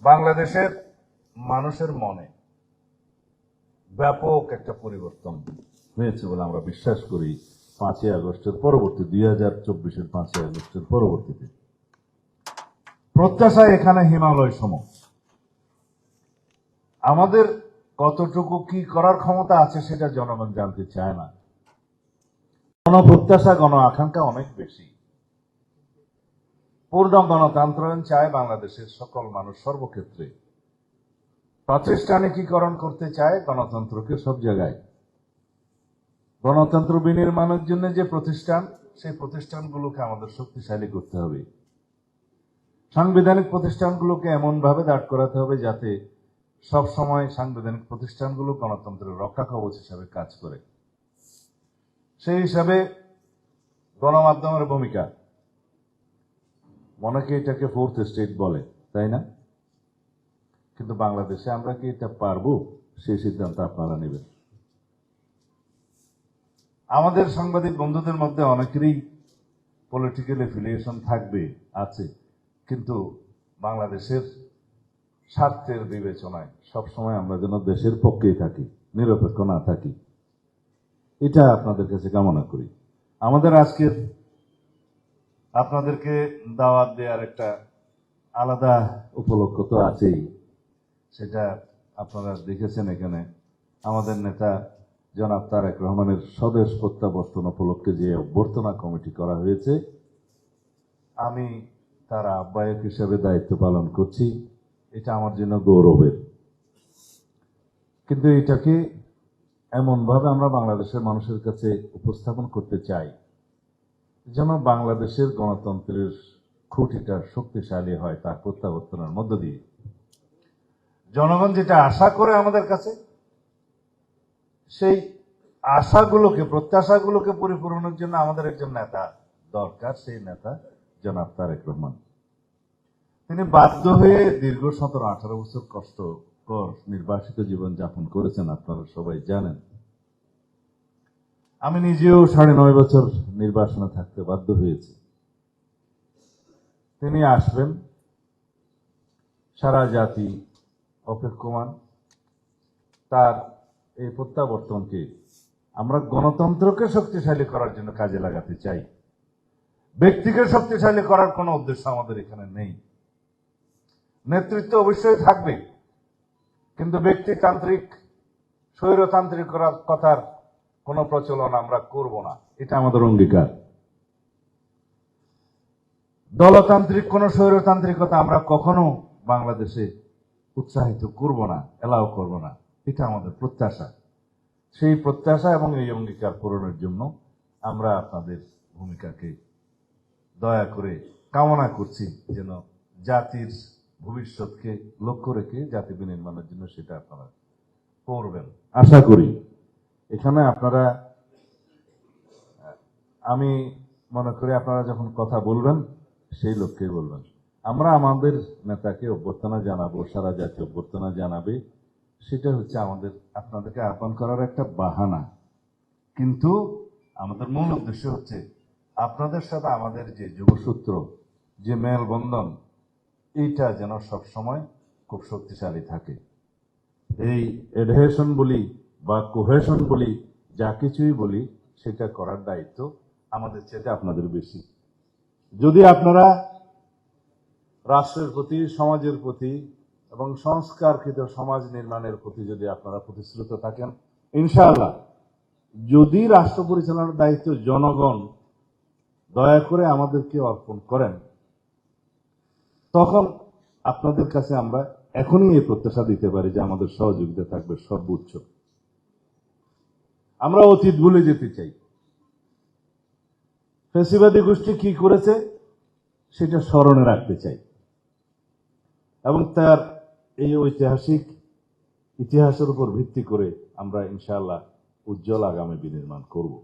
বাংলাদেশের মানুষের মনে ব্যাপক একটা পরিবর্তন হয়েছে বলে আমরা বিশ্বাস করি 5ই আগস্টের পরবর্তী 2024-এর 5ই আগস্টের পরবর্তীতে। প্রত্যাশা এখানে হিমালয় সম। আমাদের কতটুকু কি করার ক্ষমতা আছে সেটা জনগণ জানতে চায় না। গণপ্রত্যাশা, গণ আকাঙ্ক্ষা অনেক বেশি। পূর্ণ গণতন্ত্রায়ন চায় বাংলাদেশের সকল মানুষ সর্বক্ষেত্রে। প্রাতিষ্ঠানিকীকরণ করতে চায় গণতন্ত্রকে সব জায়গায়। গণতন্ত্র বিনির্মাণের জন্য যে প্রতিষ্ঠান, সেই প্রতিষ্ঠানগুলোকে আমাদের শক্তিশালী করতে হবে। সাংবিধানিক প্রতিষ্ঠানগুলোকে এমনভাবে দাঁড় করাতে হবে যাতে সব সময় সাংবিধানিক প্রতিষ্ঠানগুলো গণতন্ত্রের রক্ষা কবচ হিসাবে কাজ করে। সেই হিসাবে গণমাধ্যমের ভূমিকা, অনেকে এটাকে ফোর্থ স্টেট বলে, তাই না? কিন্তু বাংলাদেশে আমরা কি এটা পারবো? সেই সিদ্ধান্ত আপনারা নেবেন। আমাদের সাংবাদিক বন্ধুদের মধ্যে অনেকেরই পলিটিক্যাল এফিলিয়েশন থাকবে, আছে, কিন্তু বাংলাদেশের স্বার্থের বিবেচনায় সবসময় আমরা যেন দেশের পক্ষেই থাকি, নিরপেক্ষ না থাকি, এটা আপনাদের কাছে কামনা করি। আমাদের আজকের আপনাদেরকে দাওয়াত দেওয়ার একটা আলাদা উপলক্ষ তো আছেই, সেটা আপনারা দেখেছেন। এখানে আমাদের নেতা জনাব তারেক রহমানের স্বদেশ প্রত্যাবর্তন উপলক্ষে যে অভ্যর্থনা কমিটি করা হয়েছে, আমি তার আহ্বায়ক হিসেবে দায়িত্ব পালন করছি। এটা আমার জন্য গৌরবের। কিন্তু এটাকে এমনভাবে আমরা বাংলাদেশের মানুষের কাছে উপস্থাপন করতে চাই যেন বাংলাদেশের গণতন্ত্রের খুঁটিটা শক্তিশালী হয় তার প্রত্যাবর্তনের মধ্য দিয়ে। জনগণ যেটা আশা করে আমাদের কাছে, সেই আশাগুলোকে, প্রত্যাশাগুলোকে পরিপূরণের জন্য আমাদের একজন নেতা দরকার। সেই নেতা জনাব তারেক রহমান। তিনি বাধ্য হয়ে দীর্ঘ 17-18 বছর কষ্টকর নির্বাসিত জীবন যাপন করেছেন, আপনারা সবাই জানেন। আমি নিজেও 9.5 বছর নির্বাসনে থাকতে বাধ্য হয়েছি। তিনি আসবেন, সারা জাতি অপেক্ষমান। তার এই প্রত্যাবর্তনকে আমরা গণতন্ত্রকে শক্তিশালী করার জন্য কাজে লাগাতে চাই। ব্যক্তিকে শক্তিশালী করার কোনো উদ্দেশ্য আমাদের এখানে নেই। নেতৃত্ব অবশ্যই থাকবে, কিন্তু ব্যক্তিতান্ত্রিক, স্বৈরতান্ত্রিক কথার কোনো প্রচলন আমরা করব না, এটা আমাদের অঙ্গীকার। দলতান্ত্রিক কোন স্বৈরতান্ত্রিকতা আমরা কখনো বাংলাদেশে উৎসাহিত করব না, এলাও করব না, এটা আমাদের প্রত্যাশা। সেই প্রত্যাশা এবং এই অঙ্গীকার পূরণের জন্য আমরা আপনাদের ভূমিকাকে দয়া করে কামনা করছি, যেন জাতির ভবিষ্যৎকে লক্ষ্য রেখে জাতি বিনির্মাণের জন্য সেটা আপনারা করবেন আশা করি। এখানে আপনারা, আমি মনে করি আপনারা যখন কথা বলবেন সেই লক্ষ্যে বলবেন। আমরা আমাদের নেতাকে অভ্যর্থনা জানাবো, সারা জাতি অভ্যর্থনা জানাবে, সেটা হচ্ছে আমাদের আপনাদেরকে আহ্বান করার একটা বাহানা। কিন্তু আমাদের মূল উদ্দেশ্য হচ্ছে আপনাদের সাথে আমাদের যে যোগসূত্র, যে মেলবন্ধন, এইটা যেন সবসময় খুব শক্তিশালী থাকে। এই এডহেশন বলি বা কোহেশন বলি, যা কিছুই বলি, সেটা করার দায়িত্ব আমাদের চেয়ে আপনাদের বেশি। যদি আপনারা রাষ্ট্রের প্রতি, সমাজের প্রতি এবং সংস্কারকৃত সমাজ নির্মাণের প্রতি যদি আপনারা প্রতিশ্রুত থাকেন, ইনশাআল্লাহ, যদি রাষ্ট্র পরিচালনার দায়িত্ব জনগণ দয়া করে আমাদেরকে অর্পণ করেন, তখন আপনাদের কাছে আমরা এখনই এই প্রত্যাশা দিতে পারি যে আমাদের সহযোগিতা থাকবে সর্বোচ্চ। আমরা অতীত ভুলে যেতে চাই। ফ্যাসিবাদী গোষ্ঠী কি করেছে সেটা স্মরণে রাখতে চাই এবং তার এই ঐতিহাসিক ইতিহাসের উপর ভিত্তি করে আমরা ইনশাআল্লাহ উজ্জ্বল আগামী বিনির্মাণ করব।